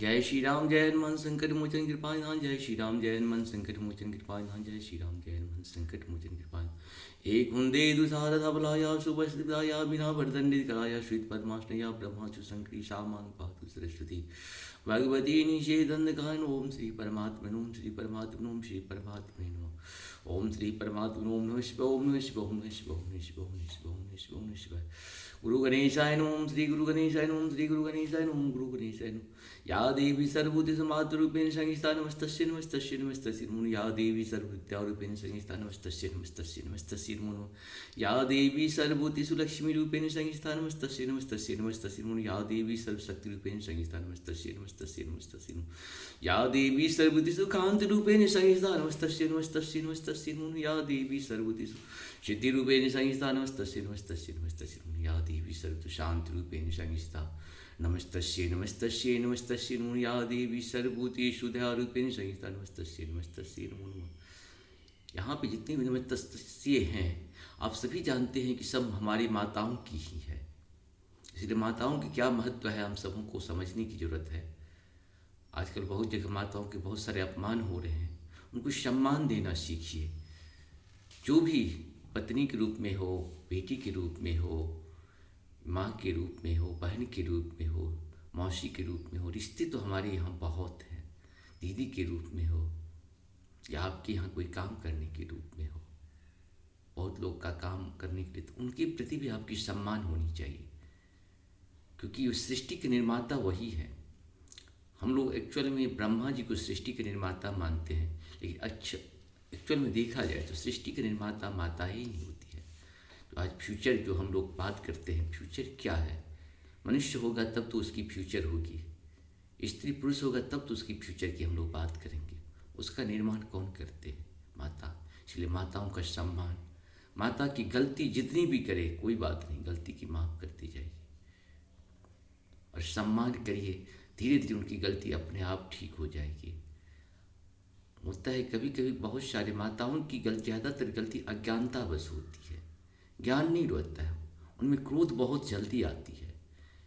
जय श्री राम जय हनुमान संकट मोचन कृपानिधान। जय श्री राम जय हनुमान संकट मोचन कृपानिधान। जय श्री राम जय हनुमान संकट मोचन कृपानिधान। एक हुंदे दुसार धबलाया सुभस्त्रिताया बिना वर्दंडित कराया श्रीत पद्माश्रया ब्रह्माचु संकटी शामांग पातु सरस्वती भगवती निषेधन कान। ओम श्री परमात्मन ओम श्री परमात्मन ओम श्री परमात्मने नमः। ओम श्री परमात्मन ओम नमः शिवाय ओम नमः शिवाय ओम नमः शिवाय ओम नमः शिवाय ओम नमः शिवाय ओम नमः शिवाय ओम नमः शिवाय। गुरु गणेशाय नमः। श्री गुरु गणेशाय नमः। श्री गुरु गणेशाय नमः। गुरु गणेशाय नमः। या देवी सर्वभूतेषु मातृरूपेण संस्थिता नमस्तस्यै नमस्तस्यै नमस्तस्यै नमो। या देवी सर्वविद्यारूपेण संस्थिता नमस्तस्यै नमस्तस्यै नमस्तस्यै नमो। या देवी सर्वभूतेषु लक्ष्मीरूपेण संस्थिता नमस्तस्यै नमस्तस्यै नमस्तस्यै नमो। या देवी सर्वशक्तिरूपेण संस्थिता नमस्तस्यै नमस्तस्यै नमस्तस्यै नमो। या देवी सर्वभूतेषु कान्तिरूपेण संस्थिता नमस्तस्यै नमस्तस्यै नमस्तस्यै नमो। या देवी सर्वभूतेषु सिद्धिरूपेण संस्थिता नमस्तस्यै नमस्तस्यै नमस्तस्यै नमो। या देवी सर्वभूतेषु शान्तिरूपेण संस्थिता नमस्तस्यै नमस्तस्यै नमस्तस्यै नमो। या देवी सर्वभूतेषु दयारूपेण संस्थिता नमस्तस्यै नमस्तस्यै नमो नमः। यहाँ पे जितने भी नमस्तस्यै हैं आप सभी जानते हैं कि सब हमारी माताओं की ही है। इसलिए माताओं की क्या महत्व है हम सबों को समझने की जरूरत है। आजकल बहुत जगह माताओं के बहुत सारे अपमान हो रहे हैं, उनको सम्मान देना सीखिए। जो भी पत्नी के रूप में हो, बेटी के रूप में हो, माँ के रूप में हो, बहन के रूप में हो, मौसी के रूप में हो, रिश्ते तो हमारे यहाँ बहुत हैं। दीदी के रूप में हो या आपके यहाँ कोई काम करने के रूप में हो, बहुत लोग का काम करने के लिए तो उनके प्रति भी आपकी सम्मान होनी चाहिए, क्योंकि उस सृष्टि के निर्माता वही है। हम लोग एक्चुअल में ब्रह्मा जी को सृष्टि के निर्माता मानते हैं, लेकिन अच्छा एक्चुअल में देखा जाए तो सृष्टि के निर्माता माता ही नहीं होती है। तो आज फ्यूचर जो हम लोग बात करते हैं, फ्यूचर क्या है? मनुष्य होगा तब तो उसकी फ्यूचर होगी, स्त्री पुरुष होगा तब तो उसकी फ्यूचर की हम लोग बात करेंगे। उसका निर्माण कौन करते हैं? माता। इसलिए माताओं का सम्मान, माता की गलती जितनी भी करे कोई बात नहीं, गलती की माफ़ करती जाइए और सम्मान करिए। धीरे धीरे उनकी गलती अपने आप ठीक हो जाएगी। होता है कभी कभी बहुत सारी माताओं की ज़्यादातर गलती अज्ञानता बस होती है, ज्ञान नहीं रहता है, उनमें क्रोध बहुत जल्दी आती है।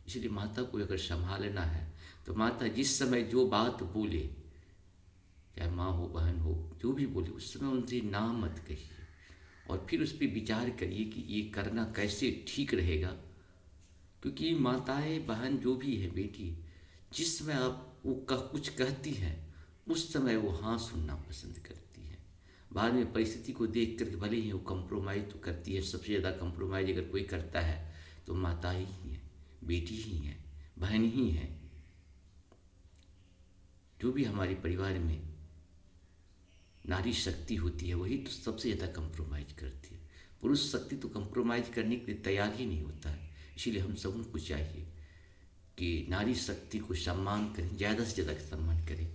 इसलिए माता को अगर संभालना है तो माता जिस समय जो बात बोले, चाहे माँ हो बहन हो, जो भी बोले उस समय उनसे ना मत कहिए और फिर उस पर विचार करिए कि ये करना कैसे ठीक रहेगा। क्योंकि माताएं बहन जो भी है बेटी, जिस समय आप वो कुछ कहती हैं उस समय वो हाँ सुनना पसंद करती है। बाद में परिस्थिति को देख कर भले ही वो कंप्रोमाइज़ तो करती है। सबसे ज़्यादा कंप्रोमाइज़ अगर कोई करता है तो माता ही है, बेटी ही है, बहन ही है। जो भी हमारे परिवार में नारी शक्ति होती है वही तो सबसे ज़्यादा कंप्रोमाइज़ करती है। पुरुष शक्ति तो कंप्रोमाइज़ करने के लिए तैयार ही नहीं होता है। इसीलिए हम सबों को चाहिए कि नारी शक्ति को सम्मान करें, ज़्यादा से ज़्यादा सम्मान करें।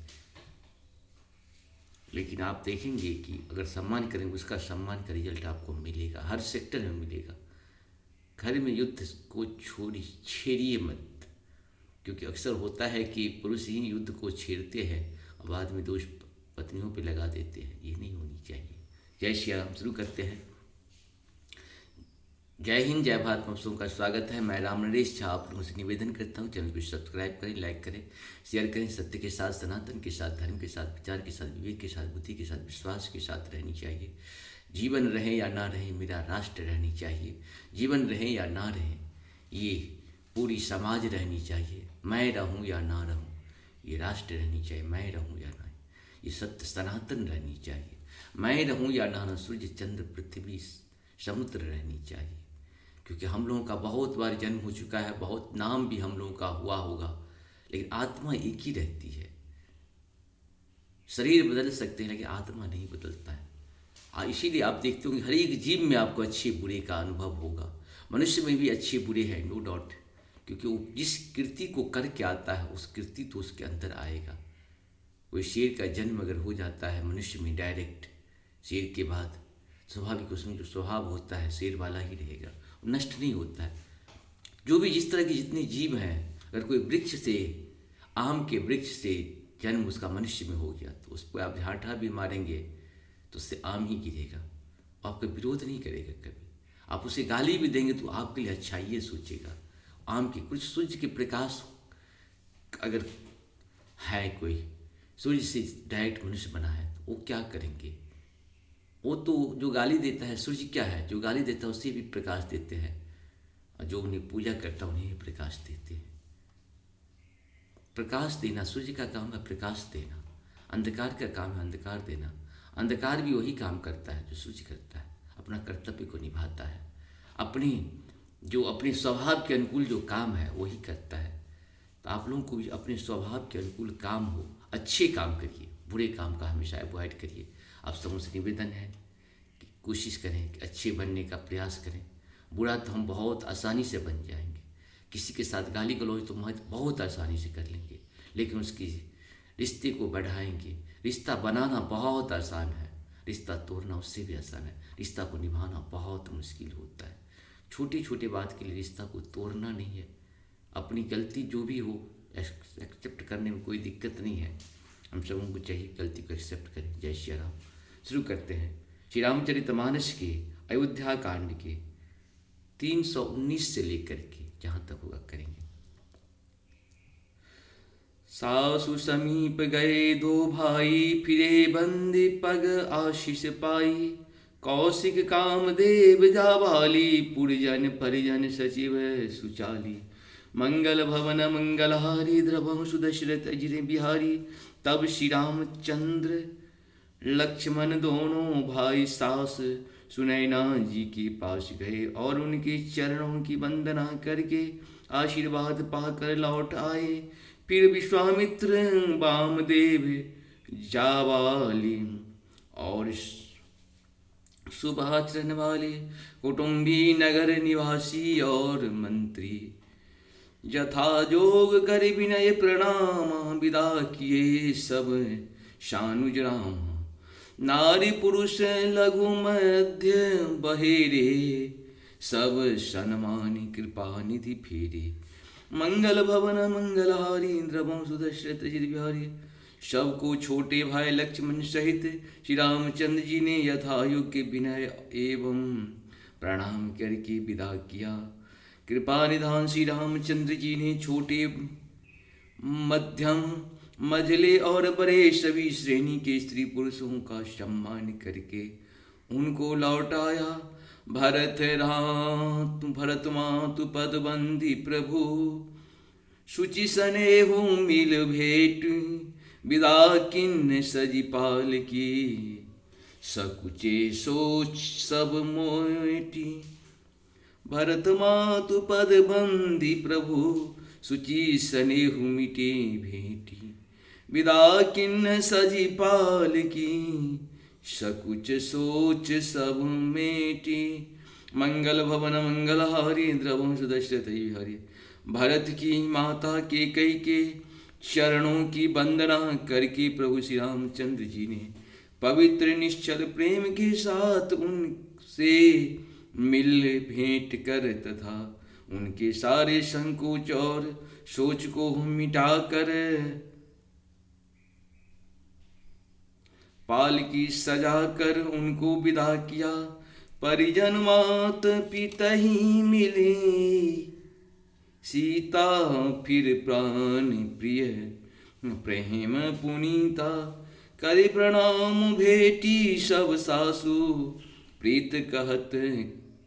लेकिन आप देखेंगे कि अगर सम्मान करेंगे उसका सम्मान का रिजल्ट आपको मिलेगा, हर सेक्टर में मिलेगा। घर में युद्ध को छेड़िए मत, क्योंकि अक्सर होता है कि पुरुष ही युद्ध को छेड़ते हैं और बाद में दोष पत्नियों पे लगा देते हैं। ये नहीं होनी चाहिए। जय श्री राम। शुरू करते हैं। जय हिंद, जय भारत। आप सबका स्वागत है। मैं राम नरेश झा आप लोगों से निवेदन करता हूँ चैनल को सब्सक्राइब करें, लाइक करें, शेयर करें। सत्य के साथ, सनातन के साथ, धर्म के साथ, विचार के साथ, विवेक के साथ, बुद्धि के साथ, विश्वास के साथ रहनी चाहिए। जीवन रहे या ना रहे मेरा राष्ट्र रहनी चाहिए। जीवन रहे या ना रहे ये पूरी समाज रहनी चाहिए। मैं रहूँ या ना रहूँ ये राष्ट्र रहनी चाहिए। मैं रहूँ या ना ये सत्य सनातन रहनी चाहिए। मैं रहूँ या ना रहूँ सूर्य चंद्र पृथ्वी समुद्र रहनी चाहिए। क्योंकि हम लोगों का बहुत बार जन्म हो चुका है, बहुत नाम भी हम लोगों का हुआ होगा, लेकिन आत्मा एक ही रहती है। शरीर बदल सकते हैं लेकिन आत्मा नहीं बदलता है। इसीलिए आप देखते होंगे हर एक जीव में आपको अच्छे बुरे का अनुभव होगा। मनुष्य में भी अच्छे बुरे हैं, नो डाउट, क्योंकि वो जिस कृति को करके आता है उस कृति तो उसके अंदर आएगा। कोई शेर का जन्म अगर हो जाता है मनुष्य में डायरेक्ट, शेर के बाद स्वाभाविक उसमें जो स्वभाव होता है शेर वाला ही रहेगा, नष्ट नहीं होता है। जो भी जिस तरह के जितने जीव हैं, अगर कोई वृक्ष से, आम के वृक्ष से जन्म उसका मनुष्य में हो गया तो उसको आप झांटा भी मारेंगे तो उससे आम ही गिरेगा, आपका विरोध नहीं करेगा कभी। आप उसे गाली भी देंगे तो आपके लिए अच्छाई सोचेगा। आम के कुछ सूर्य के प्रकाश अगर है कोई सूर्य से डायरेक्ट मनुष्य बना है, तो वो क्या करेंगे? वो तो जो गाली देता है, सूर्य क्या है? जो गाली देता है उसे भी प्रकाश देते हैं, और जो उन्हें पूजा करता है उन्हें भी प्रकाश देते हैं। प्रकाश देना सूर्य का काम है, प्रकाश देना। अंधकार का काम है अंधकार देना। अंधकार भी वही काम करता है जो सूर्य करता है, अपना कर्तव्य को निभाता है, अपने स्वभाव के अनुकूल जो काम है वही करता है। तो आप लोगों को भी अपने स्वभाव के अनुकूल काम हो, अच्छे काम करिए, बुरे काम का हमेशा अवॉइड करिए। आप सबों से निवेदन है कि कोशिश करें कि अच्छे बनने का प्रयास करें। बुरा तो हम बहुत आसानी से बन जाएंगे, किसी के साथ गाली गलौज तो बहुत आसानी से कर लेंगे, लेकिन उसकी रिश्ते को बढ़ाएंगे। रिश्ता बनाना बहुत आसान है, रिश्ता तोड़ना उससे भी आसान है। रिश्ता को निभाना बहुत मुश्किल होता है। छोटी छोटी बात के लिए रिश्ता को तोड़ना नहीं है। अपनी गलती जो भी हो एक्सेप्ट करने में कोई दिक्कत नहीं है। हम सबों को चाहिए गलती को एक्सेप्ट करें। जय श्री राम। शुरू करते हैं श्री रामचरितमानस के अयोध्या कांड के 319 से लेकर के जहाँ तक होगा करेंगे। सासु समीप गए दो भाई, फिरे बंदे पग आशीष पाई। कौशिक कामदेव जाबाली, पुरजन परिजन सचिव सुचाली। मंगल भवन मंगलहारी, द्रवहु सुदशरथ अजिर बिहारी। तब श्री रामचंद्र लक्ष्मण दोनों भाई सास सुनैना जी के पास गए, और उनके चरणों की वंदना करके आशीर्वाद पाकर लौट आए। फिर विश्वामित्र वामदेव जावाली और शुभाचरण वाले कुटुंबी नगर निवासी और मंत्री यथा जोग कर विनय प्रणाम, विदा किए सब शानुज राम। नारी पुरुष लघु मध्य बहेरे, सब सन्मानी कृपा निधि फेरे। मंगल भवन मंगलहारी, द्रवहु सुदशरथ अजिर बिहारी। सबको छोटे भाई लक्ष्मण सहित श्री रामचंद्र जी ने यथायोग्य विनय एवं प्रणाम करके विदा किया। कृपा निधान श्री रामचंद्र जी ने छोटे, मध्यम, मझले और बड़े सभी श्रेणी के स्त्री पुरुषों का सम्मान करके उनको लौटाया। भरत मातु पद बंदी प्रभु, शुचि स्नेहु मिल भेट। विदा किन्न सजी पाल की, सकुचे सोच सब मोटी। भरत मातु पद बंदी प्रभु, शुचि स्नेहु मिटे भेटी। विदा किन्न सजी पाल की, सकुच सोच सब मेटी। मंगल भवन मंगलहारी, द्रवहु सुदशरथ अजिर बिहारी। भरत की माता के कई के चरणों की वंदना करके प्रभु श्री रामचंद्र जी ने पवित्र निश्चल प्रेम के साथ उनसे मिल भेंट कर तथा उनके सारे संकोच और सोच को मिटाकर पालकी सजा कर उनको विदा किया। परिजन मात पिता ही मिले, सीता फिर प्राण प्रिय प्रेम पुनीता। करे प्रणाम भेटी सब सासु, प्रीत कहत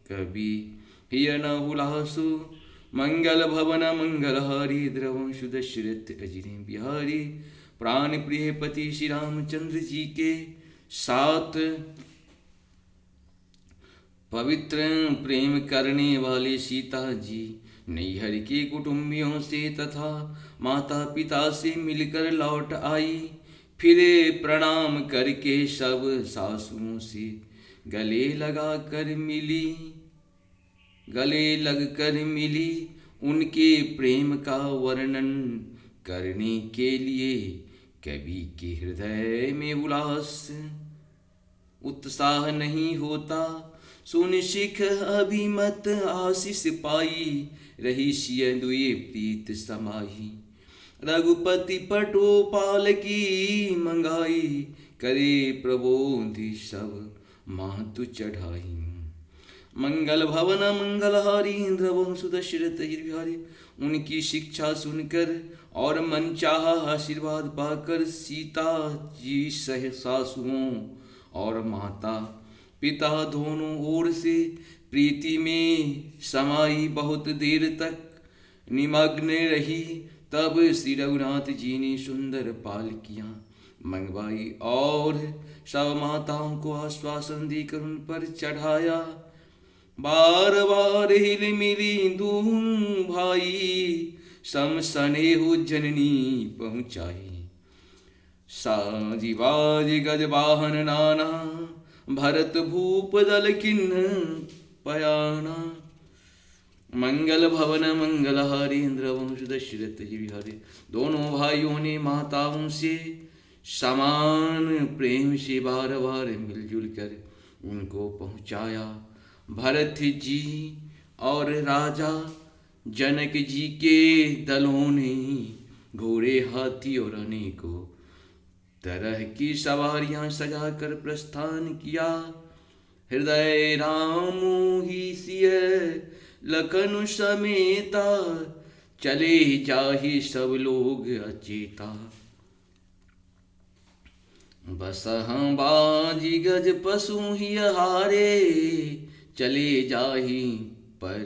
कवि हिय न हुलासु। मंगल भवन मंगलहारी, द्रवहु सुदशरथ अजिर बिहारी। प्राण प्रिय पति श्री रामचंद्र जी के साथ पवित्र प्रेम करने वाले सीता जी नैहर के कुटुंबियों से तथा माता पिता से मिलकर लौट आई। फिर प्रणाम करके सब सासुओं से गले लगकर मिली। उनके प्रेम का वर्णन करने के लिए कवि के हृदय में उल्लास उत्साह नहीं होता। सुन सिख अभिमत आशीष पाई, रही सिय दुए प्रीत समाही। रघुपति पटोपाल की मंगाई, करे प्रबोधि सब मातु चढ़ाई। मंगल भवन मंगलहारी, द्रवहु सुदशरथ अजिर बिहारी। उनकी शिक्षा सुनकर और मनचाहा आशीर्वाद पाकर सीता जी सह सासुओं और माता पिता दोनों ओर से प्रीति में समाई बहुत देर तक निमग्न रही। तब श्री रघुनाथ जी ने सुंदर पालकियां मंगवाई और सब माताओं को आश्वासन देकर उन पर चढ़ाया। बार बार हिल मिली दूं भाई सम स्नेह जननी पहुँचाई। साजिवाज गज वाहन नाना भरत भूप दल किन्ह पयाना। मंगल भवन मंगल हरेंद्र वंश दशरथ जी बिहारी। दोनों भाइयों ने माताओं से समान प्रेम से बार बार मिलजुल कर उनको पहुँचाया। भरत जी और राजा जनक जी के दलों ने घोड़े हाथी और अनेकों तरह की सवारियां सजाकर प्रस्थान किया। हृदय राम ही सिय लखन समेता चले जाहि सब लोग अचेता। बसह बाजी गज पशु ही हारे चले जाहि पर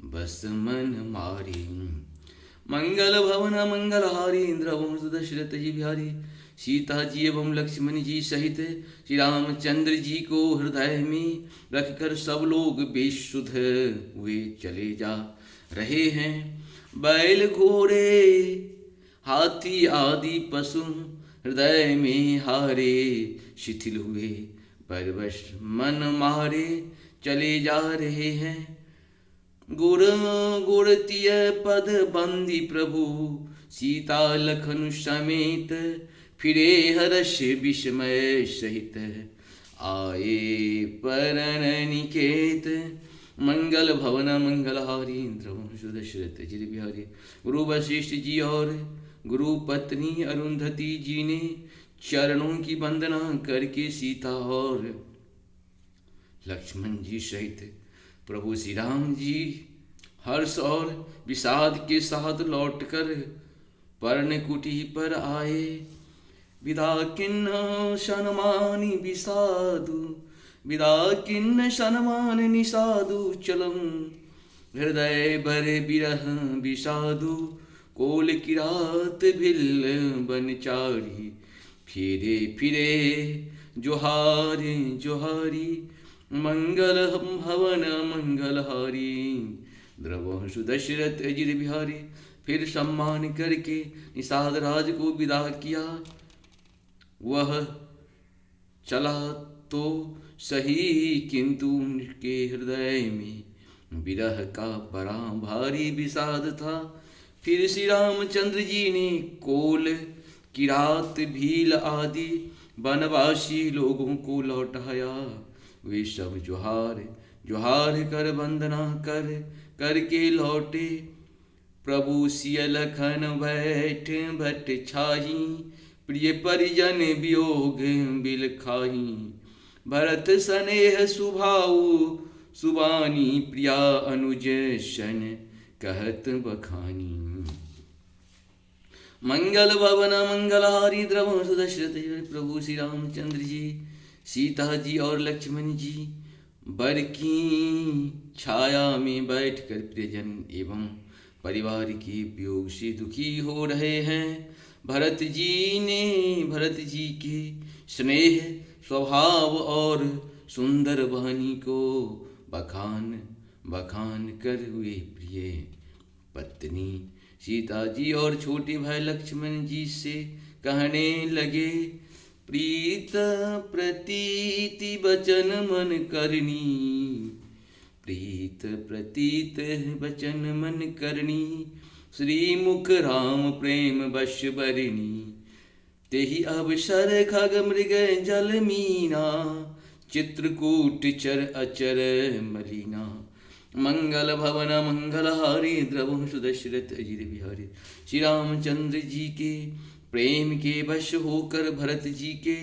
बस मन मारी। मंगल भवन मंगल हारी इंद्र वंश दशरथ जी बिहारी। सीता जी एवं लक्ष्मण जी सहित श्री रामचंद्र जी को हृदय में रखकर सब लोग बेसुध हुए चले जा रहे हैं। बैल घोड़े हाथी आदि पशु हृदय में हारे शिथिल हुए परवश मन मारे चले जा रहे हैं। गुर गुरतीय पद बंदी प्रभु सीता लखन समेत फिरे हर्ष विस्मय सहित आए परन निकेत। मंगल भवन मंगल हारी इंद्र वंश दशरथ जी बिहारी। गुरु वशिष्ठ जी और गुरु पत्नी अरुंधति जी ने चरणों की वंदना करके सीता और लक्ष्मण जी सहित प्रभु श्री राम जी हर्ष और विषाद के साथ लौटकर पर्णकुटी पर आए। विदा किन्न सनमानि विषादु विदा किन्न सनमान निषादु चलम हृदय बर बिरह विषादु कोल किरात भिल बनचारी। फिरे फिरे जोहारे जोहारी मंगल भवन मंगल हारी द्रवंशु दशरथ अजिर बिहारी। फिर सम्मान करके निषाद राज को विदा किया। वह चला तो सही किंतु उनके हृदय में विरह का बड़ा भारी विषाद था। फिर श्री रामचंद्र जी ने कोल किरात भील आदि वनवासी लोगों को लौटाया। वे सब जोहार जोहार कर वंदना कर करके लौटे। प्रभु सिय लखन बैठ भट छाही प्रिय परिजन वियोग बिल खाही। भरत स्नेह सुभाऊ सुबानी प्रिया अनुज सन कहत बखानी। मंगल भवन मंगल हारी द्रवंश दशरथ। प्रभु श्री रामचंद्र जी सीता जी और लक्ष्मण जी बर की छाया में बैठकर प्रियजन एवं परिवार के वियोग से दुखी हो रहे हैं। भरत जी के स्नेह स्वभाव और सुंदर वाणी को बखान कर हुए प्रिय पत्नी सीता जी और छोटे भाई लक्ष्मण जी से कहने लगे। प्रीत प्रतीति वचन मन करनी प्रीत प्रतीत वचन मन करनी। श्री मुख राम प्रेम वश बरनी। तेहि अवसर खग मृग जल मीना चित्रकूट चर अचर मलिना। मंगल भवन मंगल हारी द्रवंश दशरथ अजिर बिहारी। श्री रामचंद्र जी के प्रेम के वश होकर भरत जी के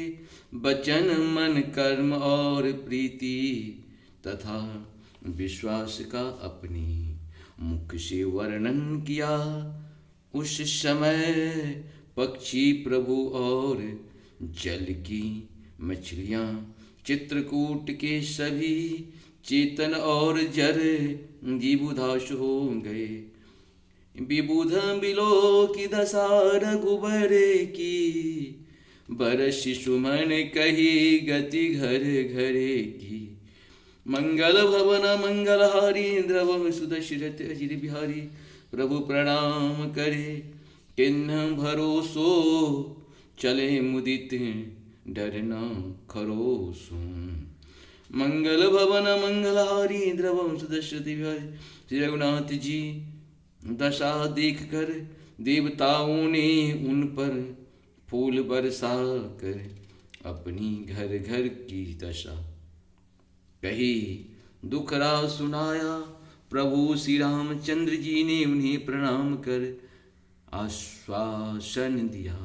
वचन मन कर्म और प्रीति तथा विश्वास का अपने मुख से वर्णन किया। उस समय पक्षी प्रभु और जल की मछलियाँ चित्रकूट के सभी चेतन और जर विबुधाश हो गए। विबुध बिलो की दशा रघुबर की, बरस सुमन कही गति घर घरे की। मंगल भवन मंगलहारी द्रव सुदशरथ अजिर बिहारी, प्रभु प्रणाम करे किन्ह भरोसो, चले मुदित डरना खरोसो। मंगल भवन मंगलहारी द्रव सुदशरथ बिहारी, श्री रघुनाथ जी दशा देख कर देवताओं ने उन पर फूल बरसा कर अपनी घर घर की दशा कही। दुखरा सुनाया प्रभु श्री रामचंद्र जी ने उन्हें प्रणाम कर आश्वासन दिया।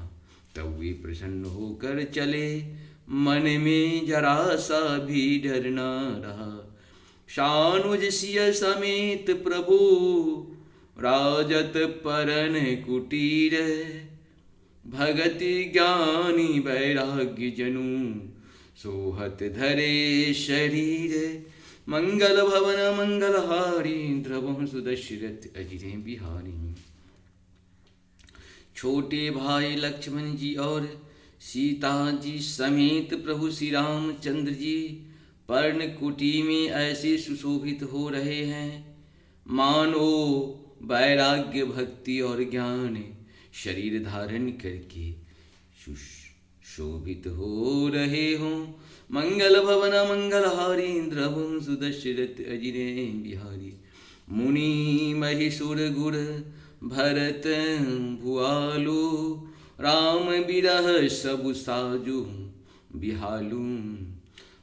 तब वे प्रसन्न होकर चले, मन में जरा सा भी डर न रहा। शानुज सिय समेत प्रभु राजत परन कुटीर, भगति ज्ञानी वैराग्य जनु सोहत धरे शरीर। मंगल भवन मंगलहारी द्रव सुदशरथ अजिरे बिहारी। छोटे भाई लक्ष्मण जी और सीता जी समेत प्रभु श्री रामचंद्र जी पर्ण कुटी में ऐसे सुशोभित हो रहे हैं मानो वैराग्य भक्ति और ज्ञान शरीर धारण करके सुशोभित हो रहे हों। मंगल भवन मंगलहारी द्रव सुदशरथ अजिरे बिहारी। मुनि महिषुर गुर भरत भुआलु, राम बिरह सब साजु बिहालु।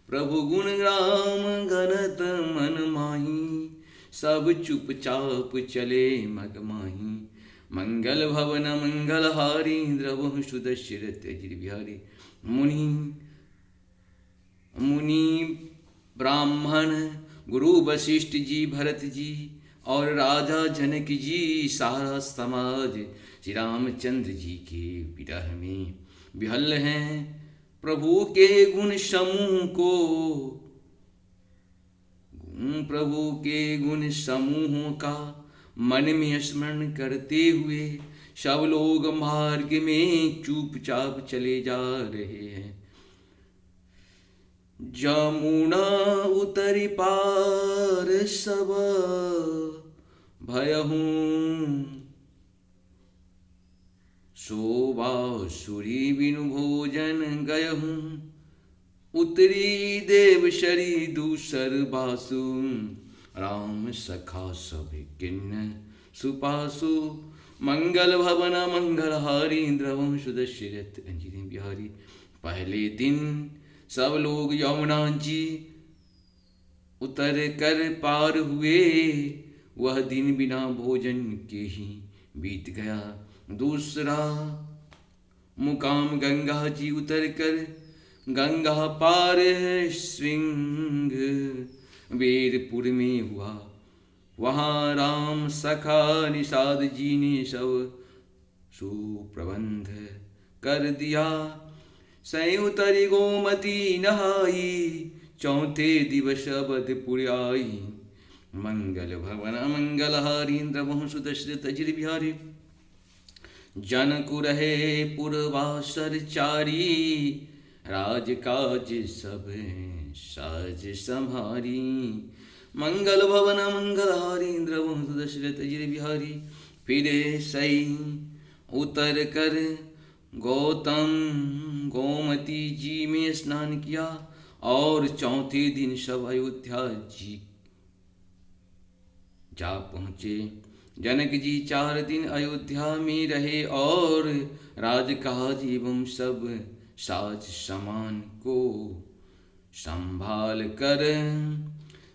प्रभु गुण राम गनत मन माही, सब चुपचाप चले मगमाही। मंगल भवन मंगलहारी द्रव सुदशरथ अजिर बिहारी। मुनि ब्राह्मण गुरु वशिष्ठ जी भरत जी और राजा जनक जी सारा समाज श्री रामचंद्र जी के विरह में विहल हैं। प्रभु के गुण समूहों का मन में स्मरण करते हुए सब लोग मार्ग में चुपचाप चले जा रहे हैं। जमुना उतरी पार सब भयहूँ, शोभा सुरी बिनु भोजन गयहूँ। उतरी देव शरी दूसर बासु, राम सखा सब किन्न सुपासु। मंगल भवन मंगलहारी द्रव सुदशरथ अजिरे बिहारी। पहले दिन सब लोग यमुना जी उतर कर पार हुए, वह दिन बिना भोजन के ही बीत गया। दूसरा मुकाम गंगा जी उतर कर गंगा पार श्रृंग वेरपुर में हुआ। वहाँ राम सखा निषाद जी ने सब सुप्रबंध कर दिया। सै उतरी गोमती नहाई, चौथे दिवस अवधपुर आई। मंगल भवन मंगलहारी द्रव सुदशरथ अजिर बिहारी। जनकु रहे पुरवासर चारी, राजकाज सब साज संभारी। मंगल भवन मंगलहारी द्रव सुदशरथ अजिर बिहारी। फिर सई उतर कर गौतम गोमती जी में स्नान किया और चौथे दिन सब अयोध्या जी जा पहुँचे। जनक जी 4 दिन अयोध्या में रहे और राजकाज एवं सब साज सामान को संभाल कर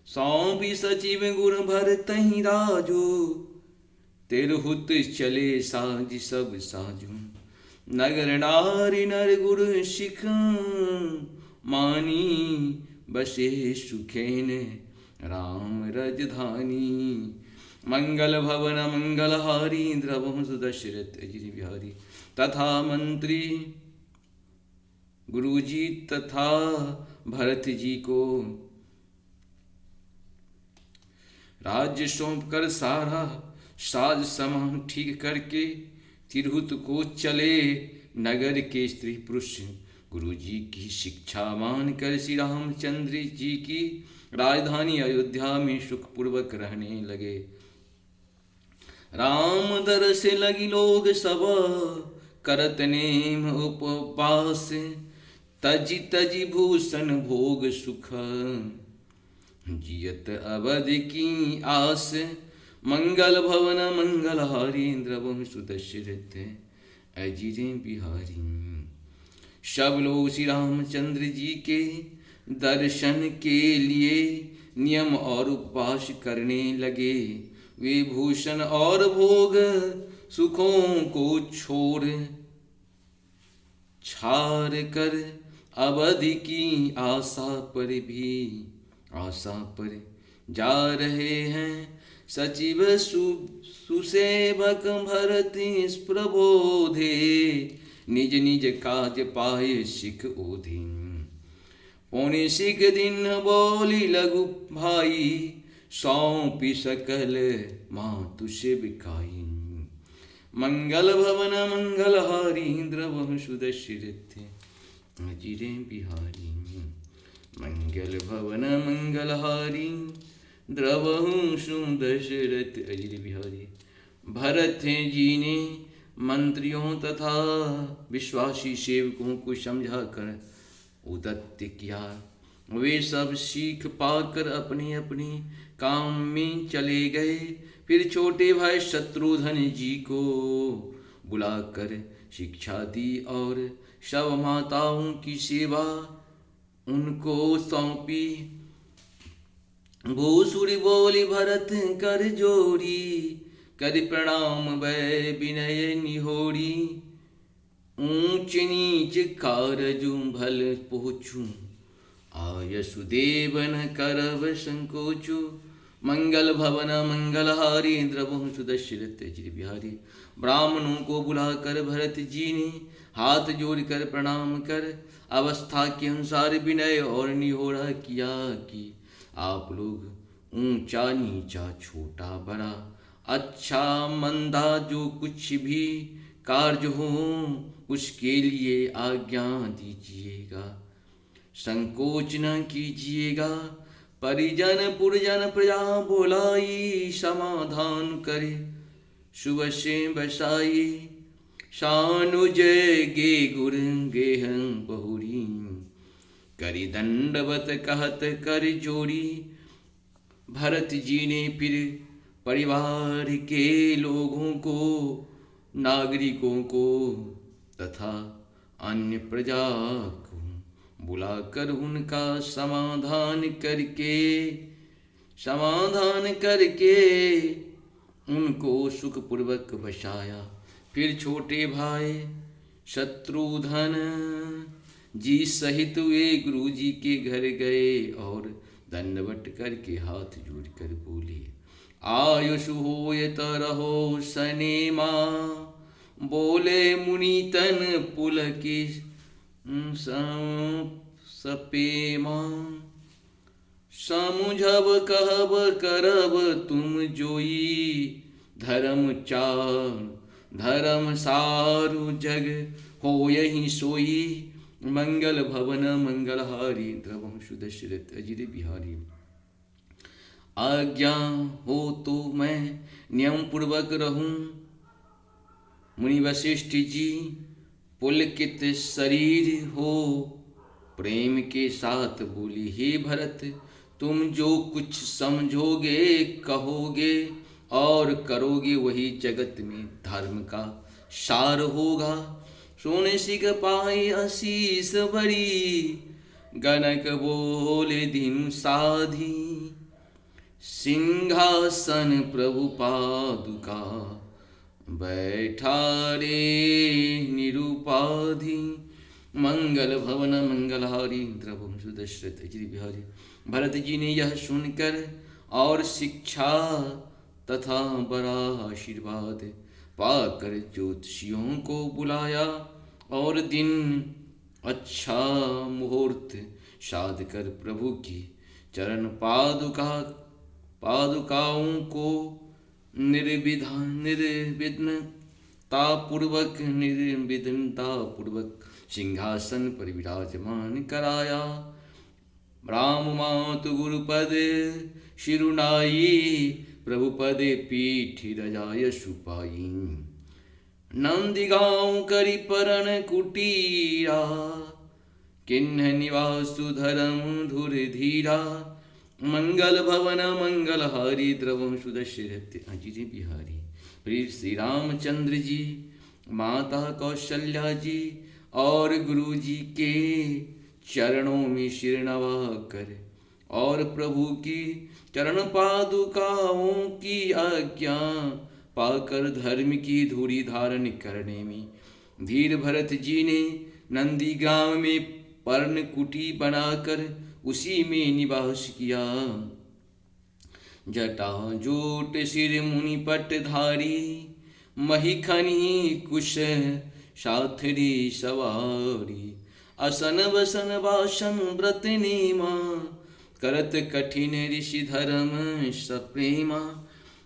सौंपी सचिव गुर भरतहि राजो। तिरहुत चले साज सब साजू। नगर नारी नर गुर सिख मानी, बसे सुखेन राम रजधानी। मंगल भवन मंगलहारी द्रवहु सुदशरथ अजिर बिहारी। तथा मंत्री गुरुजी तथा भरत जी को राज्य सौंप कर सारा साज सामान ठीक करके तिरहुत को चले नगर के स्त्री पुरुष। गुरु जी की शिक्षा मान कर श्री रामचंद्र जी की राजधानी अयोध्या में सुखपूर्वक रहने लगे। राम दर से लगी लोग सब करत नेम उपवास, तजी तजी भूषण भोग सुख जियत अवध की आस। मंगल भवन मंगलहारी द्रवहु सुदशरथ अजिर बिहारी। सब लोग श्री रामचंद्र जी के दर्शन के लिए नियम और उपवास करने लगे। वे भूषण और भोग सुखों को छोड़ छाड़ कर अवध की आशा पर जा रहे हैं। सचिव सुसेवक भरत प्रबोधे, निज निज काज पाए सिख ओधि। पौने सिख दिन बोली लघु भाई, सौंपी सकल मातु से बिकाई। मंगल भवन मंगलहारी द्रवहु सुदशरथ अजिर बिहारी। मंगल भवन मंगलहारी द्रवहु सुदशरथ अजिर बिहारी। भरत जी ने मंत्रियों तथा विश्वासी सेवकों को समझा कर उदत्त किया। वे सब सीख पाकर अपने अपने काम में चले गए। फिर छोटे भाई शत्रुघ्न जी को बुलाकर शिक्षा दी और सब माताओं की सेवा उनको सौंपी। भूसुरी बोली भरत कर जोड़ी, कर प्रणाम वै विनय निहोरी। ऊंच नीच कारजू भल पहुँचू, आयसु देवन करब संकोचु। मंगल भवन मंगलहारी द्रवहु सुदशरथ अजिर बिहारी। ब्राह्मणों को बुलाकर भरत जी ने हाथ जोड़कर प्रणाम कर अवस्था के अनुसार विनय और निहोरा किया कि आप लोग ऊंचा नीचा छोटा बड़ा अच्छा मंदा जो कुछ भी कार्य हो उसके लिए आज्ञा दीजिएगा, संकोच न कीजिएगा। परिजन पुरजन प्रजा बोलाई, समाधान करे शुभ से बसाई। शानुज गे गुर गेहं बहुरी, करी दंडवत कहत कर जोड़ी। भरत जी ने फिर परिवार के लोगों को, नागरिकों को तथा अन्य प्रजा को बुलाकर उनका समाधान करके उनको सुखपूर्वक बसाया। फिर छोटे भाई शत्रुघ्न जी सहित वे गुरु जी के घर गए और दंडवत करके हाथ जोड़कर बोले, आयुषु होयत रहो सनेमा। बोले मुनितन पुलकी सपेमा। समुझब कहब करब तुम जोई, धर्म सारु जग हो यही सोई। मंगल भवन मंगलहारी द्रवहु सुदशरथ अजिर बिहारी। आज्ञा हो तो मैं नियम पूर्वक रहूं। मुनि वशिष्ठ जी पुलकित शरीर हो प्रेम के साथ बोली, हे भरत तुम जो कुछ समझोगे कहोगे और करोगे वही जगत में धर्म का सार होगा। सोने सिख पाई आशीष बड़ी, गणक बोले दिन साधी। सिंहासन प्रभु पादुका, बैठा रे निरुपाधि। मंगल भवन मंगलहारी द्रवहु सुदशरथ अजिर बिहारी। भरत जी ने यह सुनकर और शिक्षा तथा बड़ा आशीर्वाद पाकर ज्योतिषियों को बुलाया और दिन अच्छा मुहूर्त साध कर प्रभु की चरण पादुकाओं को निर्विघ्नता पूर्वक सिंहासन पर विराजमान कराया। राम मातु गुरुपद शिरुनाई प्रभुपदे पीठ रजाय सुपाई। नंदिगांव करी परण कुटीरा किन्ह निवासु धर्म धुर धीरा। मंगल भवन मंगल हारी द्रवम सुदशरथ अजित बिहारी। फिर श्री रामचंद्र जी, माता कौशल्या जी और गुरु जी के चरणों में सिर नवा कर और प्रभु की चरण पादुकाओं की आज्ञा पाकर धर्म की धूरी धारण करने में धीर भरत जी ने नंदी ग्राम में पर्ण कुटी बनाकर उसी में निवास किया। जटा जूट सिर मुनि पट धारी महिखनी कुश साथरी सवारी। असन बसन वासन व्रत नेमा करत कठिन ऋषि धर्म सप्रेमा।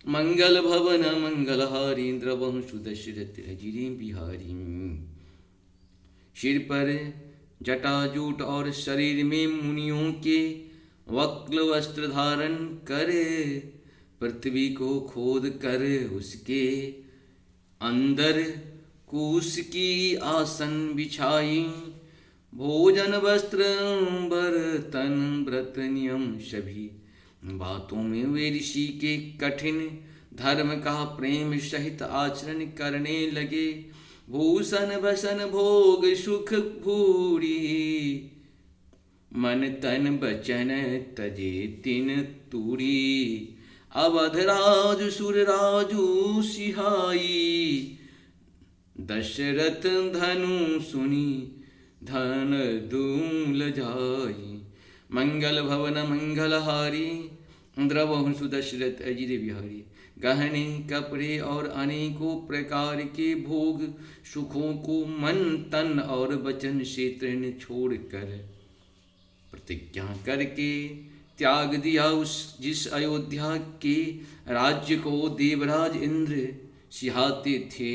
मंगल भवन मंगल हारी द्रवहु सुदशरथ अजिरे बिहारी। सिर पर जटाजूट और शरीर में मुनियों के वक्ल वस्त्र धारण करे पृथ्वी को खोद कर उसके अंदर कूस की आसन बिछाई। भोजन वस्त्र बर्तन व्रत नियम सभी बातों में वे ऋषि के कठिन धर्म का प्रेम सहित आचरण करने लगे। भूषण भसन भोग सुख भूरी मन तन बचन तजे तिन तूरी। अवधराज सुरराजू सिहाई दशरथ धनु सुनी धन दूल जाई। मंगल भवन मंगल हारी द्रवहु सुदशरथ अजिर बिहारी। गहने कपड़े और अनेकों प्रकार के भोग सुखों को मन तन और वचन से तृण छोड़कर प्रतिज्ञा करके त्याग दिया। जिस अयोध्या के राज्य को देवराज इंद्र सिहाते थे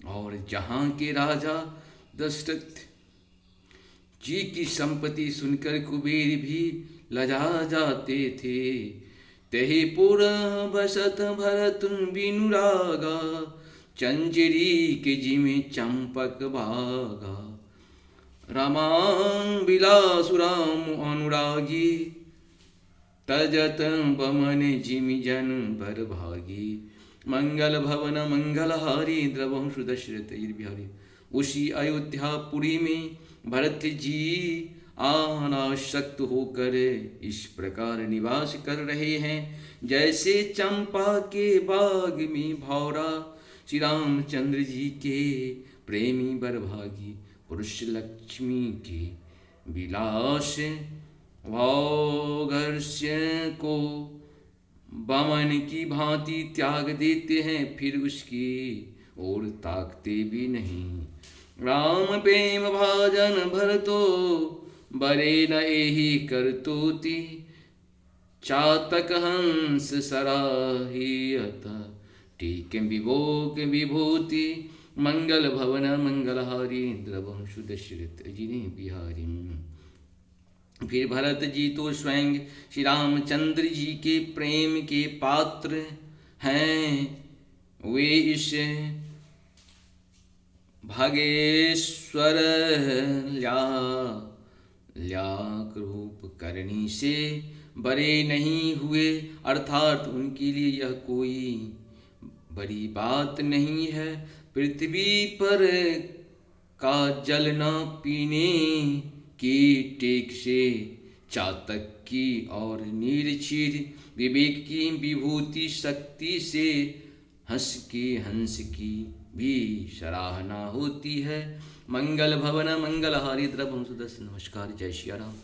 और जहाँ के राजा दशरथ जी की संपत्ति सुनकर कुबेर भी लजा जाते थे। तेहि पुर बसत भरत बिनु रागा चंचरी के जिमे चंपक बागा। रामां बिलासु राम अनुरागी तजत बमन जिमि जन बर भागी। मंगल भवन मंगल हारी द्रवहु सुदशरथ बिहारी। उसी अयोध्यापुरी में भरत जी अनासक्त होकर इस प्रकार निवास कर रहे हैं जैसे चंपा के बाग में भौरा। श्री रामचंद्र जी के प्रेमी बरभागी पुरुष लक्ष्मी के विलास भौगर्ष्य को बमन की भांति त्याग देते हैं, फिर उसकी ओर ताकते भी नहीं। राम प्रेम भाजन भरतो बरे न एहि करतोति। चातक हंस सराहियत टीक विभोग विभूति। मंगल भवन मंगल हारी द्रवहु सुदशरथ जिने बिहारी। फिर भरत जी तो स्वयं श्री रामचंद्र जी के प्रेम के पात्र हैं। वे इस भागेश्वर ल्याक रूप करनी से बरे नहीं हुए, अर्थात उनके लिए यह कोई बड़ी बात नहीं है। पृथ्वी पर का जल न पीने की टेक से चातक की और नीरचीर विवेक की विभूति शक्ति से हंस की भी सराहना होती है। मंगल भवन मंगल हारी द्रवहु सुदर्शन। नमस्कार, जय श्री राम।